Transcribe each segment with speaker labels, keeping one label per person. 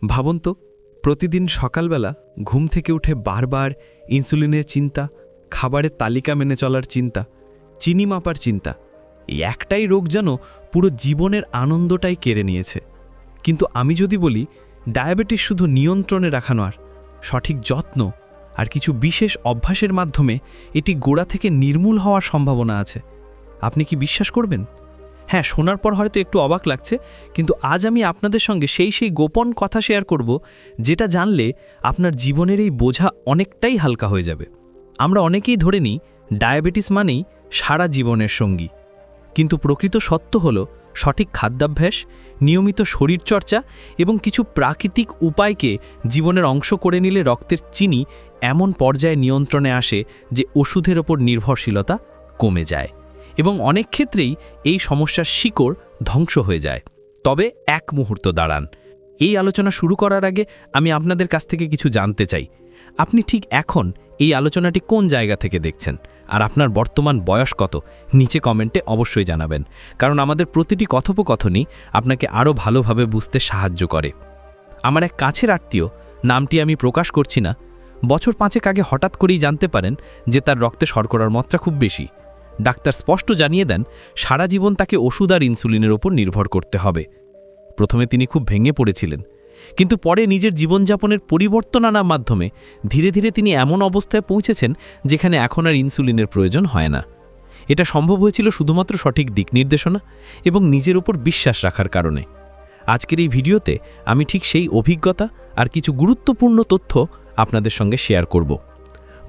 Speaker 1: ভাবুন তো, প্রতিদিন সকালবেলা ঘুম থেকে উঠে বারবার ইনসুলিনের চিন্তা, খাবারের তালিকা মেনে চলার চিন্তা, চিনি মাপার চিন্তা। এই একটাই রোগ যেন পুরো জীবনের আনন্দটাই কেড়ে নিয়েছে। কিন্তু আমি যদি বলি, ডায়াবেটিস শুধু নিয়ন্ত্রণে রাখা নয়, সঠিক যত্ন আর কিছু বিশেষ অভ্যাসের মাধ্যমে এটি গোড়া থেকে নির্মূল হওয়ার সম্ভাবনা আছে। আপনি কি বিশ্বাস করবেন? হ্যাঁ, শোনার পর হয়তো একটু অবাক লাগছে, কিন্তু আজ আমি আপনাদের সঙ্গে সেই গোপন কথা শেয়ার করব, যেটা জানলে আপনার জীবনের এই বোঝা অনেকটাই হালকা হয়ে যাবে। আমরা অনেকেই ধরে নিই ডায়াবেটিস মানেই সারা জীবনের সঙ্গী, কিন্তু প্রকৃত সত্য হলো সঠিক খাদ্যাভ্যাস, নিয়মিত শরীরচর্চা এবং কিছু প্রাকৃতিক উপায়কে জীবনের অংশ করে নিলে রক্তের চিনি এমন পর্যায়ে নিয়ন্ত্রণে আসে যে ওষুধের ওপর নির্ভরশীলতা কমে যায় এবং অনেক ক্ষেত্রেই এই সমস্যার শিকড় ধ্বংস হয়ে যায়। তবে এক মুহূর্ত দাঁড়ান, এই আলোচনা শুরু করার আগে আমি আপনাদের কাছ থেকে কিছু জানতে চাই। আপনি ঠিক এখন এই আলোচনাটি কোন জায়গা থেকে দেখছেন, আর আপনার বর্তমান বয়স কত? নিচে কমেন্টে অবশ্যই জানাবেন, কারণ আমাদের প্রতিটি কথোপকথনই আপনাকে আরও ভালোভাবে বুঝতে সাহায্য করে। আমার এক কাছের আত্মীয়, নামটি আমি প্রকাশ করছি না, বছর 5 আগে হঠাৎ করেই জানতে পারেন যে তার রক্তে শর্করার মাত্রা খুব বেশি। ডাক্তার স্পষ্ট জানিয়ে দেন সারা জীবন তাকে ওষুধ আর ইনসুলিনের ওপর নির্ভর করতে হবে। প্রথমে তিনি খুব ভেঙে পড়েছিলেন, কিন্তু পরে নিজের জীবনযাপনের পরিবর্তন আনার মাধ্যমে ধীরে ধীরে তিনি এমন অবস্থায় পৌঁছেছেন যেখানে এখন আর ইনসুলিনের প্রয়োজন হয় না। এটা সম্ভব হয়েছিল শুধুমাত্র সঠিক দিক নির্দেশনা এবং নিজের উপর বিশ্বাস রাখার কারণে। আজকের এই ভিডিওতে আমি ঠিক সেই অভিজ্ঞতা আর কিছু গুরুত্বপূর্ণ তথ্য আপনাদের সঙ্গে শেয়ার করব।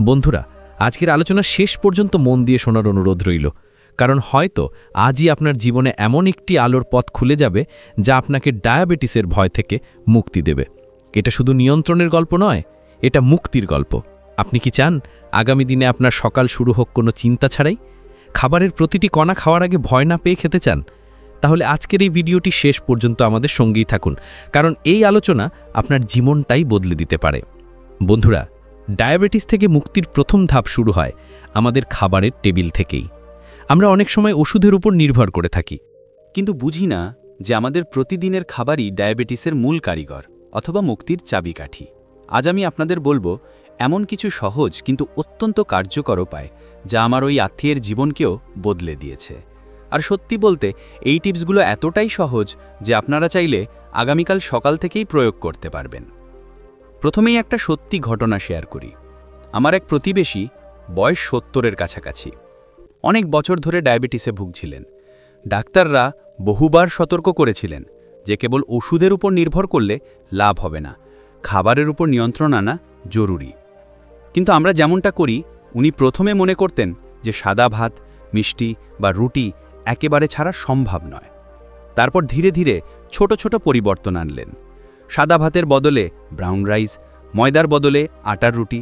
Speaker 1: বন্ধুরা, আজকের আলোচনা শেষ পর্যন্ত মন দিয়ে শোনার অনুরোধ রইল, কারণ হয়তো আজই আপনার জীবনে এমন একটি আলোর পথ খুলে যাবে যা আপনাকে ডায়াবেটিসের ভয় থেকে মুক্তি দেবে। এটা শুধু নিয়ন্ত্রণের গল্প নয়, এটা মুক্তির গল্প। আপনি কি চান আগামী দিনে আপনার সকাল শুরু হোক কোনো চিন্তা ছাড়াই? খাবারের প্রতিটি কণা খাওয়ার আগে ভয় না পেয়ে খেতে চান? তাহলে আজকের এই ভিডিওটি শেষ পর্যন্ত আমাদের সঙ্গেই থাকুন, কারণ এই আলোচনা আপনার জীবনটাই বদলে দিতে পারে। বন্ধুরা, ডায়াবেটিস থেকে মুক্তির প্রথম ধাপ শুরু হয় আমাদের খাবারের টেবিল থেকেই। আমরা অনেক সময় ওষুধের উপর নির্ভর করে থাকি,
Speaker 2: কিন্তু বুঝি না যে আমাদের প্রতিদিনের খাবারই ডায়াবেটিসের মূল কারিগর অথবা মুক্তির চাবিকাঠি। আজ আমি আপনাদের বলবো এমন কিছু সহজ কিন্তু অত্যন্ত কার্যকর উপায় যা আমার ওই আত্মীয়ের জীবনকেও বদলে দিয়েছে। আর সত্যি বলতে এই টিপসগুলো এতটাই সহজ যে আপনারা চাইলে আগামীকাল সকাল থেকেই প্রয়োগ করতে পারবেন। প্রথমেই একটা সত্যি ঘটনা শেয়ার করি। আমার এক প্রতিবেশী, বয়স 70-এর কাছাকাছি, অনেক বছর ধরে ডায়াবেটিসে ভুগছিলেন। ডাক্তাররা বহুবার সতর্ক করেছিলেন যে কেবল ওষুধের উপর নির্ভর করলে লাভ হবে না, খাবারের উপর নিয়ন্ত্রণ আনা জরুরি। কিন্তু আমরা যেমনটা করি, উনি প্রথমে মনে করতেন যে সাদা ভাত, মিষ্টি বা রুটি একেবারে ছাড়া সম্ভব নয়। তারপর ধীরে ধীরে ছোট ছোট পরিবর্তন আনলেন। সাদা ভাতের বদলে ব্রাউন রাইস, ময়দার বদলে আটার রুটি,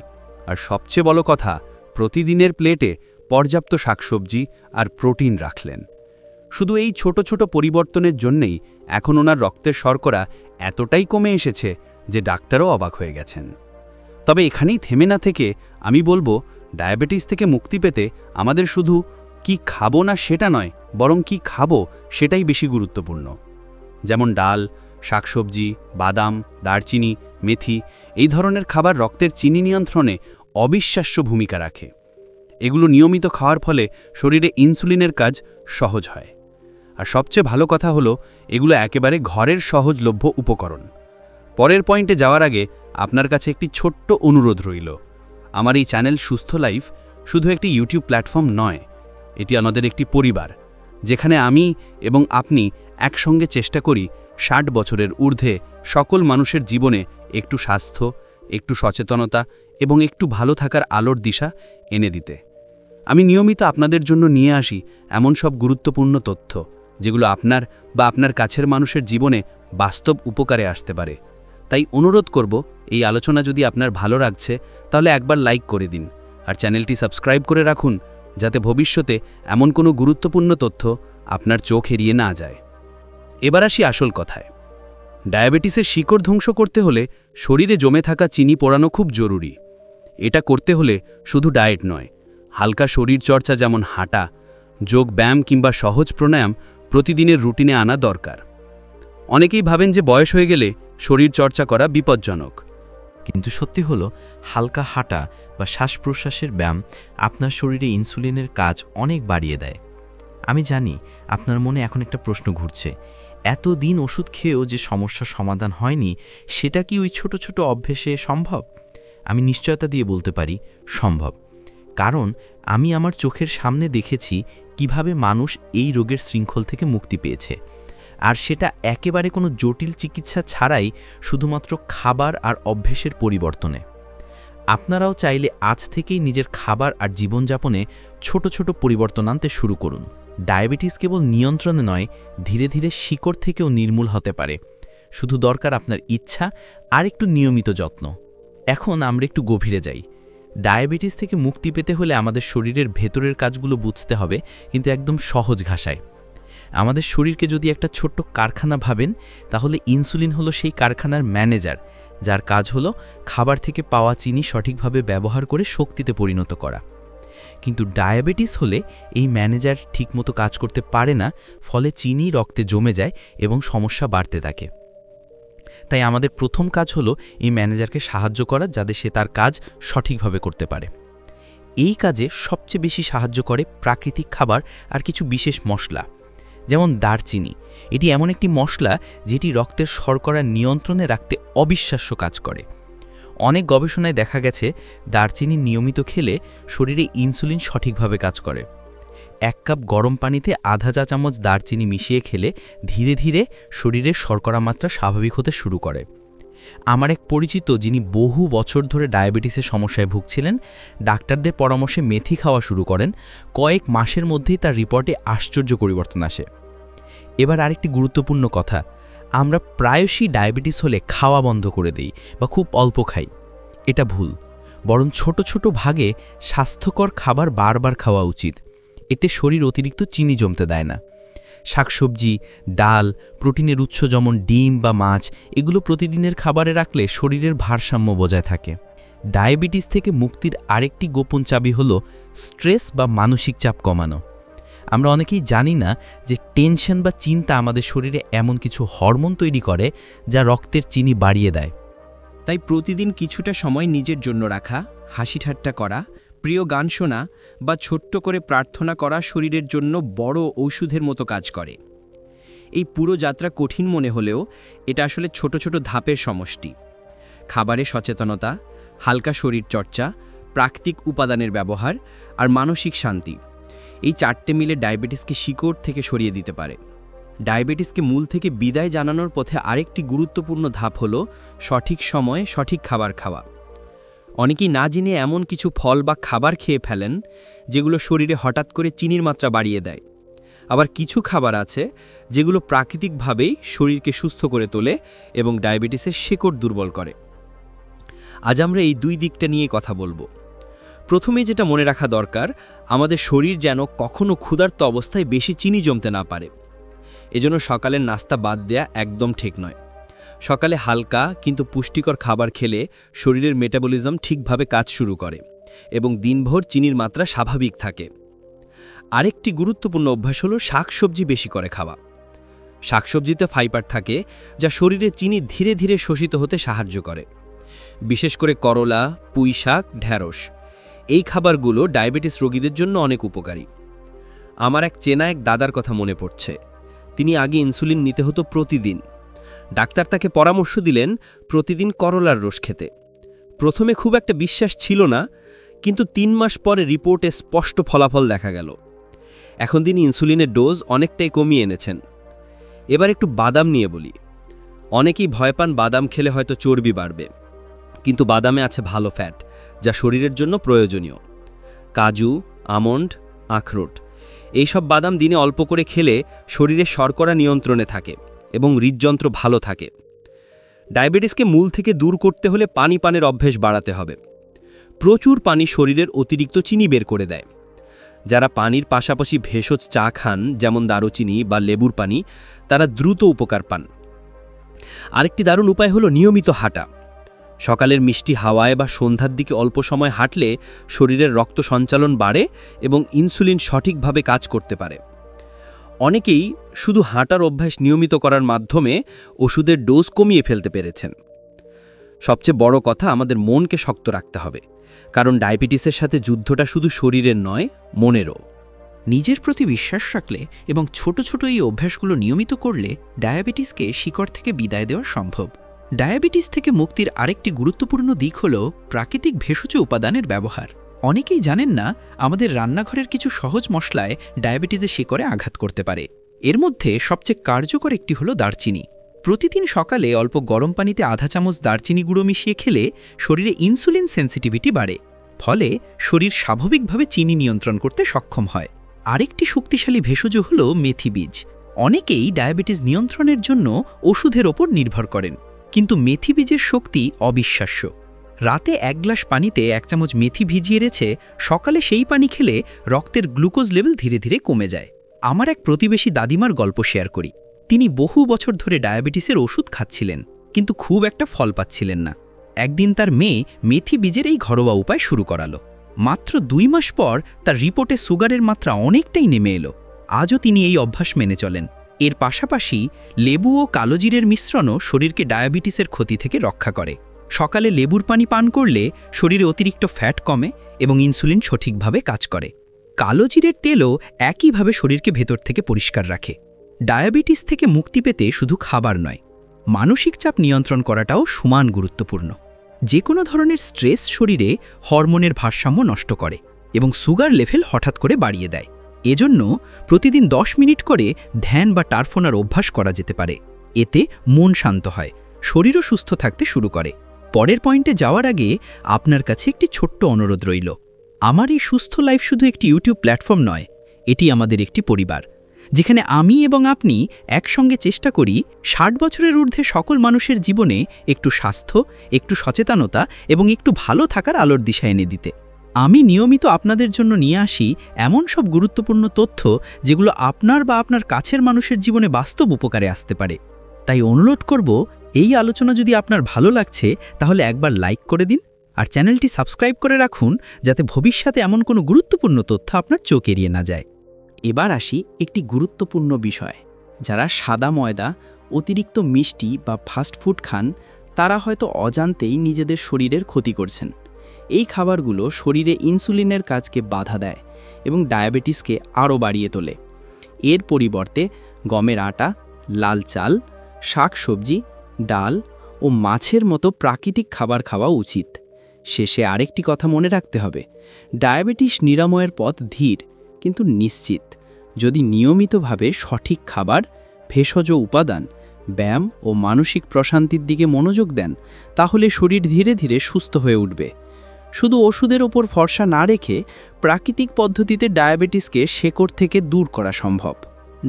Speaker 2: আর সবচেয়ে বড় কথা, প্রতিদিনের প্লেটে পর্যাপ্ত শাকসবজি আর প্রোটিন রাখলেন। শুধু এই ছোট ছোট পরিবর্তনের জন্যেই এখন ওনার রক্তের শর্করা এতটাই কমে এসেছে যে ডাক্তারও অবাক হয়ে গেছেন। তবে এখানেই থেমে না থেকে আমি বলবো, ডায়াবেটিস থেকে মুক্তি পেতে আমাদের শুধু কি খাবো না সেটা নয়, বরং কি খাবো সেটাই বেশি গুরুত্বপূর্ণ। যেমন ডাল, শাকসবজি, বাদাম, দারচিনি, মেথি এই ধরনের খাবার রক্তের চিনি নিয়ন্ত্রণে অবিশ্বাস্য ভূমিকা রাখে। এগুলো নিয়মিত খাওয়ার ফলে শরীরে ইনসুলিনের কাজ সহজ হয়। আর সবচেয়ে ভালো কথা হলো, এগুলো একেবারে ঘরের সহজলভ্য উপকরণ। পরের পয়েন্টে যাওয়ার আগে আপনার কাছে একটি ছোট্ট অনুরোধ রইল। আমার এই চ্যানেল সুস্থ লাইফ শুধু একটি ইউটিউব প্ল্যাটফর্ম নয়, এটি আমাদের একটি পরিবার, যেখানে আমি এবং আপনি একসঙ্গে চেষ্টা করি 60 বছরের ঊর্ধ্বে সকল মানুষের জীবনে একটু স্বাস্থ্য, একটু সচেতনতা এবং একটু ভালো থাকার আলোর দিশা এনে দিতে। আমি নিয়মিত আপনাদের জন্য নিয়ে আসি এমন সব গুরুত্বপূর্ণ তথ্য যেগুলো আপনার বা আপনার কাছের মানুষের জীবনে বাস্তব উপকারে আসতে পারে। তাই অনুরোধ করব, এই আলোচনা যদি আপনার ভালো লাগছে তাহলে একবার লাইক করে দিন আর চ্যানেলটি সাবস্ক্রাইব করে রাখুন, যাতে ভবিষ্যতে এমন কোনো গুরুত্বপূর্ণ তথ্য আপনার চোখ এড়িয়ে না যায়। এবার আসি আসল কথায়। ডায়াবেটিসের শিকড় ধ্বংস করতে হলে শরীরে জমে থাকা চিনি পোড়ানো খুব জরুরি। এটা করতে হলে শুধু ডায়েট নয়, হালকা শরীরচর্চা যেমন হাঁটা, যোগ ব্যায়াম কিংবা সহজ প্রাণায়াম প্রতিদিনের রুটিনে আনা দরকার। অনেকেই ভাবেন যে বয়স হয়ে গেলে শরীর চর্চা করা বিপজ্জনক।
Speaker 3: কিন্তু সত্যি হলো হালকা হাঁটা বা শ্বাস প্রশ্বাসের ব্যায়াম আপনার শরীরে ইনসুলিনের কাজ অনেক বাড়িয়ে দেয়। আমি জানি আপনার মনে এখন একটা প্রশ্ন ঘুরছে, এত দিন ওষুধ খেয়েও যে সমস্যার সমাধান হয়নি, সেটা কি ওই ছোট ছোট অভ্যেসে সম্ভব? আমি নিশ্চয়তা দিয়ে বলতে পারি সম্ভব। কারণ আমি আমার চোখের সামনে দেখেছি কিভাবে মানুষ এই রোগের শৃঙ্খল থেকে মুক্তি পেয়েছে, আর সেটা একেবারে কোনো জটিল চিকিৎসা ছাড়াই, শুধুমাত্র খাবার আর অভ্যেসের পরিবর্তনে। আপনারাও চাইলে আজ থেকেই নিজের খাবার আর জীবনযাপনে ছোট ছোট পরিবর্তন আনতে শুরু করুন। ডায়াবেটিস কেবল নিয়ন্ত্রণে নয়, ধীরে ধীরে শিকড় থেকেও নির্মূল হতে পারে। শুধু দরকার আপনার ইচ্ছা আর একটু নিয়মিত যত্ন। এখন আমরা একটু গভীরে যাই। ডায়াবেটিস থেকে মুক্তি পেতে হলে আমাদের শরীরের ভেতরের কাজগুলো বুঝতে হবে, কিন্তু একদম সহজ ভাষায়। আমাদের শরীরকে যদি একটা ছোট্ট কারখানা ভাবেন, তাহলে ইনসুলিন হলো সেই কারখানার ম্যানেজার, যার কাজ হলো খাবার থেকে পাওয়া চিনি সঠিকভাবে ব্যবহার করে শক্তিতে পরিণত করা। কিন্তু ডায়াবেটিস হলে এই ম্যানেজার ঠিকমতো কাজ করতে পারে না, ফলে চিনি রক্তে জমে যায় এবং সমস্যা বাড়তে থাকে। তাই আমাদের প্রথম কাজ হলো এই ম্যানেজারকে সাহায্য করা, যাতে সে তার কাজ সঠিকভাবে করতে পারে। এই কাজে সবচেয়ে বেশি সাহায্য করে প্রাকৃতিক খাবার আর কিছু বিশেষ মশলা, যেমন দারচিনি। এটি এমন একটি মশলা যেটি রক্তের শর্করা নিয়ন্ত্রণে রাখতে অবিশ্বাস্য কাজ করে। অনেক গবেষণায় দেখা গেছে দারচিনি নিয়মিত খেলে শরীরে ইনসুলিন সঠিকভাবে কাজ করে। 1 কাপ গরম পানিতে আধা চা চামচ দারচিনি মিশিয়ে খেলে ধীরে ধীরে শরীরের শর্করা মাত্রা স্বাভাবিক হতে শুরু করে। আমার এক পরিচিত, যিনি বহু বছর ধরে ডায়াবেটিসের সমস্যায় ভুগছিলেন, ডাক্তারদের পরামর্শে মেথি খাওয়া শুরু করেন। কয়েক মাসের মধ্যেই তার রিপোর্টে আশ্চর্য পরিবর্তন আসে। এবার আরেকটি গুরুত্বপূর্ণ কথা, আমরা প্রায়শই ডায়াবেটিস হলে খাওয়া বন্ধ করে দেই বা খুব অল্প খাই। এটা ভুল। বরং ছোট ছোট ভাগে স্বাস্থ্যকর খাবার বারবার খাওয়া উচিত। এতে শরীর অতিরিক্ত চিনি জমতে দেয় না। শাকসবজি, ডাল, প্রোটিনের উৎস যেমন ডিম বা মাছ, এগুলো প্রতিদিনের খাবারে রাখলে শরীরের ভারসাম্য বজায় থাকে। ডায়াবেটিস থেকে মুক্তির আরেকটি গোপন চাবি হলো স্ট্রেস বা মানসিক চাপ কমানো। আমরা অনেকেই জানি না যে টেনশন বা চিন্তা আমাদের শরীরে এমন কিছু হরমোন তৈরি করে যা রক্তের চিনি বাড়িয়ে দেয়।
Speaker 1: তাই প্রতিদিন কিছুটা সময় নিজের জন্য রাখা, হাসি ঠাট্টা করা, প্রিয় গান শোনা বা ছোট্ট করে প্রার্থনা করা শরীরের জন্য বড় ঔষধের মতো কাজ করে। এই পুরো যাত্রা কঠিন মনে হলেও এটা আসলে ছোট ছোট ধাপের সমষ্টি। খাবারে সচেতনতা, হালকা শরীর চর্চা, প্রাকৃতিক উপাদানের ব্যবহার আর মানসিক শান্তি, এই 4টে মিলে ডায়াবেটিসকে শিকড় থেকে সরিয়ে দিতে পারে। ডায়াবেটিসকে মূল থেকে বিদায় জানানোর পথে আরেকটি গুরুত্বপূর্ণ ধাপ হলো সঠিক সময়ে সঠিক খাবার খাওয়া। অনেকেই না জেনে এমন কিছু ফল বা খাবার খেয়ে ফেলেন যেগুলো শরীরে হঠাৎ করে চিনির মাত্রা বাড়িয়ে দেয়। আবার কিছু খাবার আছে যেগুলো প্রাকৃতিকভাবেই শরীরকে সুস্থ করে তোলে এবং ডায়াবেটিসের শিকড় দুর্বল করে। আজ আমরা এই দুই দিকটা নিয়ে কথা বলবো। প্রথমেই যেটা মনে রাখা দরকার, আমাদের শরীর যেন কখনো ক্ষুধার্ত অবস্থায় বেশি চিনি জমতে না পারে। এজন্য সকালের নাস্তা বাদ দেয়া একদম ঠিক নয়। সকালে হালকা কিন্তু পুষ্টিকর খাবার খেলে শরীরের মেটাবলিজম ঠিকভাবে কাজ শুরু করে এবং দিনভর চিনির মাত্রা স্বাভাবিক থাকে। আরেকটি গুরুত্বপূর্ণ অভ্যাস হলো শাকসবজি বেশি করে খাওয়া। শাকসবজিতে ফাইবার থাকে যা শরীরে চিনি ধীরে ধীরে শোষিত হতে সাহায্য করে। বিশেষ করে করলা, পুঁই শাক, ঢ্যাঁড়স, এই খাবারগুলো ডায়াবেটিস রোগীদের জন্য অনেক উপকারী। আমার এক চেনা এক দাদার কথা মনে পড়ছে। তিনি আগে ইনসুলিন নিতে হতো প্রতিদিন। ডাক্তার তাকে পরামর্শ দিলেন প্রতিদিন করলার রস খেতে। প্রথমে খুব একটা বিশ্বাস ছিল না, কিন্তু 3 মাস পরে রিপোর্টে স্পষ্ট ফলাফল দেখা গেল। এখন তিনি ইনসুলিনের ডোজ অনেকটাই কমিয়ে এনেছেন। এবার একটু বাদাম নিয়ে বলি। অনেকেই ভয় পান বাদাম খেলে হয়তো চর্বি বাড়বে, কিন্তু বাদামে আছে ভালো ফ্যাট যা শরীরের জন্য প্রয়োজনীয়। কাজু, আমন্ড, আখরোট, এইসব বাদাম দিনে অল্প করে খেলে শরীরে শর্করা নিয়ন্ত্রণে থাকে এবং হৃদযন্ত্র ভালো থাকে। ডায়াবেটিসকে মূল থেকে দূর করতে হলে পানি পানের অভ্যেস বাড়াতে হবে। প্রচুর পানি শরীরের অতিরিক্ত চিনি বের করে দেয়। যারা পানির পাশাপাশি ভেষজ চা খান, যেমন দারুচিনি বা লেবুর পানি, তারা দ্রুত উপকার পান। আরেকটি দারুণ উপায় হলো নিয়মিত হাঁটা। সকালের মিষ্টি হাওয়ায় বা সন্ধ্যার দিকে অল্প সময় হাঁটলে শরীরের রক্ত সঞ্চালন বাড়ে এবং ইনসুলিন সঠিকভাবে কাজ করতে পারে।
Speaker 4: অনেকেই শুধু হাঁটার অভ্যাস নিয়মিত করার মাধ্যমে ওষুধের ডোজ কমিয়ে ফেলতে পেরেছেন। সবচেয়ে বড় কথা, আমাদের মনকে শক্ত রাখতে হবে, কারণ ডায়াবেটিসের সাথে যুদ্ধটা শুধু শরীরের নয়, মনেরও।
Speaker 5: নিজের প্রতি বিশ্বাস রাখলে এবং ছোট ছোট এই অভ্যাসগুলো নিয়মিত করলে ডায়াবেটিসকে শিকড় থেকে বিদায় দেওয়া সম্ভব। ডায়াবেটিস থেকে মুক্তির আরেকটি গুরুত্বপূর্ণ দিক হল প্রাকৃতিক ভেষজ উপাদানের ব্যবহার। অনেকেই জানেন না, আমাদের রান্নাঘরের কিছু সহজ মশলায় ডায়াবেটিসের শিকড়ে আঘাত করতে পারে। এর মধ্যে সবচেয়ে কার্যকর একটি হলো দারচিনি। প্রতিদিন সকালে অল্প গরম পানিতে আধা চামচ দারচিনি গুঁড়ো মিশিয়ে খেলে শরীরে ইনসুলিন সেন্সিটিভিটি বাড়ে, ফলে শরীর স্বাভাবিকভাবে চিনি নিয়ন্ত্রণ করতে সক্ষম হয়। আরেকটি শক্তিশালী ভেষজ হল মেথি বীজ। অনেকেই ডায়াবেটিস নিয়ন্ত্রণের জন্য ওষুধের ওপর নির্ভর করেন, কিন্তু মেথি বীজের শক্তি অবিশ্বাস্য। রাতে 1 গ্লাস পানিতে 1 চামচ মেথি ভিজিয়ে রেখে সকালে সেই পানি খেলে রক্তের গ্লুকোজ লেভেল ধীরে ধীরে কমে যায়। আমার এক প্রতিবেশী দাদিমার গল্প শেয়ার করি। তিনি বহু বছর ধরে ডায়াবেটিসের ওষুধ খাচ্ছিলেন, কিন্তু খুব একটা ফল পাচ্ছিলেন না। একদিন তার মেয়ে মেথি বীজের এই ঘরোয়া উপায় শুরু করালো। মাত্র 2 মাস পর তার রিপোর্টে সুগারের মাত্রা অনেকটাই নেমে এলো। আজও তিনি এই অভ্যাস মেনে চলেন। এর পাশাপাশি লেবু ও কালোজিরের মিশ্রণও শরীরকে ডায়াবেটিসের ক্ষতি থেকে রক্ষা করে। সকালে লেবুর পানি পান করলে শরীরে অতিরিক্ত ফ্যাট কমে এবং ইনসুলিন সঠিকভাবে কাজ করে। কালোজিরের তেলও একইভাবে শরীরকে ভেতর থেকে পরিষ্কার রাখে। ডায়াবেটিস থেকে মুক্তি পেতে শুধু খাবার নয়, মানসিক চাপ নিয়ন্ত্রণ করাটাও সমান গুরুত্বপূর্ণ। যে কোনো ধরনের স্ট্রেস শরীরে হরমোনের ভারসাম্য নষ্ট করে এবং সুগার লেভেল হঠাৎ করে বাড়িয়ে দেয়। এজন্য প্রতিদিন 10 মিনিট করে ধ্যান বা টারফোনার অভ্যাস করা যেতে পারে। এতে মন শান্ত হয়, শরীরও সুস্থ থাকতে শুরু করে। পরের পয়েন্টে যাওয়ার আগে আপনার কাছে একটি ছোট্ট অনুরোধ রইল। আমার এই সুস্থ লাইফ শুধু একটি ইউটিউব প্ল্যাটফর্ম নয়, এটি আমাদের একটি পরিবার, যেখানে আমি এবং আপনি একসঙ্গে চেষ্টা করি 60 বছরের ঊর্ধ্বে সকল মানুষের জীবনে একটু স্বাস্থ্য, একটু সচেতনতা এবং একটু ভালো থাকার আলোর দিশা এনে দিতে। আমি নিয়মিত আপনাদের জন্য নিয়ে আসি এমন সব গুরুত্বপূর্ণ তথ্য যেগুলো আপনার বা আপনার কাছের মানুষের জীবনে বাস্তব উপকারে আসতে পারে। তাই অনুরোধ করব, এই আলোচনা যদি আপনার ভালো লাগছে তাহলে একবার লাইক করে দিন আর চ্যানেলটি সাবস্ক্রাইব করে রাখুন, যাতে ভবিষ্যতে এমন কোনো গুরুত্বপূর্ণ তথ্য আপনার চোখ এড়িয়ে না যায়।
Speaker 4: এবার আসি একটি গুরুত্বপূর্ণ বিষয়। যারা সাদা ময়দা, অতিরিক্ত মিষ্টি বা ফাস্টফুড খান, তারা হয়তো অজান্তেই নিজেদের শরীরের ক্ষতি করছেন। এই খাবারগুলো শরীরে ইনসুলিনের কাজকে বাধা দেয় এবং ডায়াবেটিসকে আরও বাড়িয়ে তোলে। এর পরিবর্তে গমের আটা, লাল চাল, শাকসবজি, ডাল ও মাছের মতো প্রাকৃতিক খাবার খাওয়া উচিত। শেষে আরেকটি কথা মনে রাখতে হবে, ডায়াবেটিস নিরাময়ের পথ ধীর কিন্তু নিশ্চিত। যদি নিয়মিতভাবে সঠিক খাবার, ভেষজ উপাদান, ব্যায়াম ও মানসিক প্রশান্তির দিকে মনোযোগ দেন, তাহলে শরীর ধীরে ধীরে সুস্থ হয়ে উঠবে। শুধু ওষুধের ওপর ভরসা না রেখে প্রাকৃতিক পদ্ধতিতে ডায়াবেটিসকে শেকড় থেকে দূর করা সম্ভব।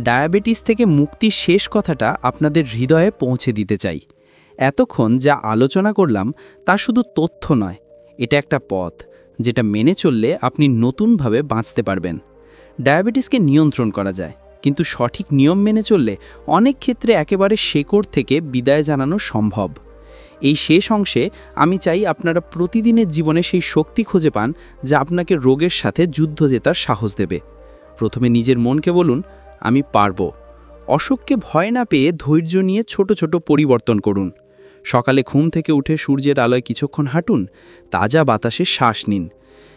Speaker 4: ডায়াবেটিস থেকে মুক্তির শেষ কথাটা আপনাদের হৃদয়ে পৌঁছে দিতে চাই। এতক্ষণ যা আলোচনা করলাম তা শুধু তথ্য নয়, এটা একটা পথ যেটা মেনে চললে আপনি নতুনভাবে বাঁচতে পারবেন। ডায়াবেটিসকে নিয়ন্ত্রণ করা যায়, কিন্তু সঠিক নিয়ম মেনে চললে অনেক ক্ষেত্রে একেবারে শেকড় থেকে বিদায় জানানো সম্ভব। এই শেষ অংশে আমি চাই আপনারা প্রতিদিনের জীবনে সেই শক্তি খুঁজে পান যা আপনাকে রোগের সাথে যুদ্ধ জেতার সাহস দেবে। প্রথমে নিজের মনকে বলুন, আমি পারব। অসুখকে ভয় না পেয়ে ধৈর্য নিয়ে ছোট ছোট পরিবর্তন করুন। সকালে ঘুম থেকে উঠে সূর্যের আলোয় কিছুক্ষণ হাঁটুন, তাজা বাতাসে শ্বাস নিন।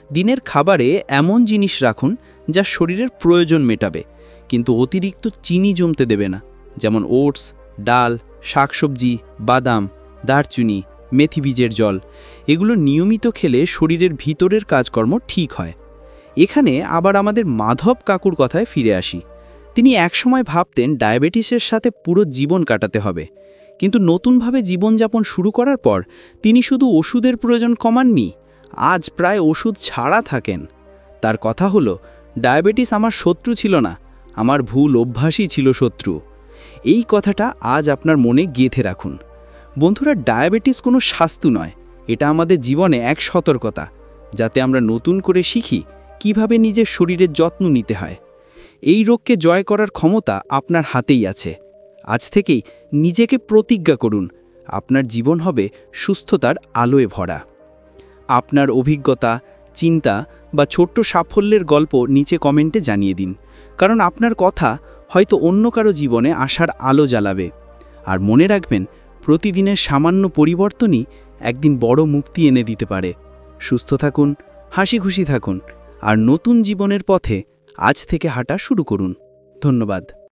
Speaker 4: দিনের খাবারে এমন জিনিস রাখুন যা শরীরের প্রয়োজন মেটাবে, কিন্তু অতিরিক্ত চিনি জমতে দেবে না, যেমন ওটস, ডাল, শাকসবজি, বাদাম, দারচিনি, মেথি বীজের জল। এগুলো নিয়মিত খেলে শরীরের ভিতরের কাজকর্ম ঠিক হয়। এখানে আবার আমাদের মাধব কাকুর কথায় ফিরে আসি। তিনি একসময় ভাবতেন ডায়াবেটিসের সাথে পুরো জীবন কাটাতে হবে, কিন্তু নতুনভাবে জীবনযাপন শুরু করার পর তিনি শুধু ওষুধের প্রয়োজন কমাননি, আজ প্রায় ওষুধ ছাড়া থাকেন। তার কথা হলো, ডায়াবেটিস আমার শত্রু ছিল না, আমার ভুল অভ্যাসই ছিল শত্রু। এই কথাটা আজ আপনার মনে গেঁথে রাখুন। বন্ধুরা, ডায়াবেটিস কোনো শাস্তু নয়, এটা আমাদের জীবনে এক সতর্কতা, যাতে আমরা নতুন করে শিখি কিভাবে নিজের শরীরের যত্ন নিতে হয়। এই রোগকে জয় করার ক্ষমতা আপনার হাতেই আছে। আজ থেকেই নিজেকে প্রতিজ্ঞা করুন, আপনার জীবন হবে সুস্থতার আলোয় ভরা। আপনার অভিজ্ঞতা, চিন্তা বা ছোট্ট সাফল্যের গল্প নিচে কমেন্টে জানিয়ে দিন, কারণ আপনার কথা হয়তো অন্য কারো জীবনে আশার আলো জ্বালাবে। আর মনে রাখবেন, প্রতিদিনের সামান্য পরিবর্তনই একদিন বড় মুক্তি এনে দিতে পারে। সুস্থ থাকুন, হাসি খুশি থাকুন, আর নতুন জীবনের পথে আজ থেকে হাঁটা শুরু করুন। ধন্যবাদ।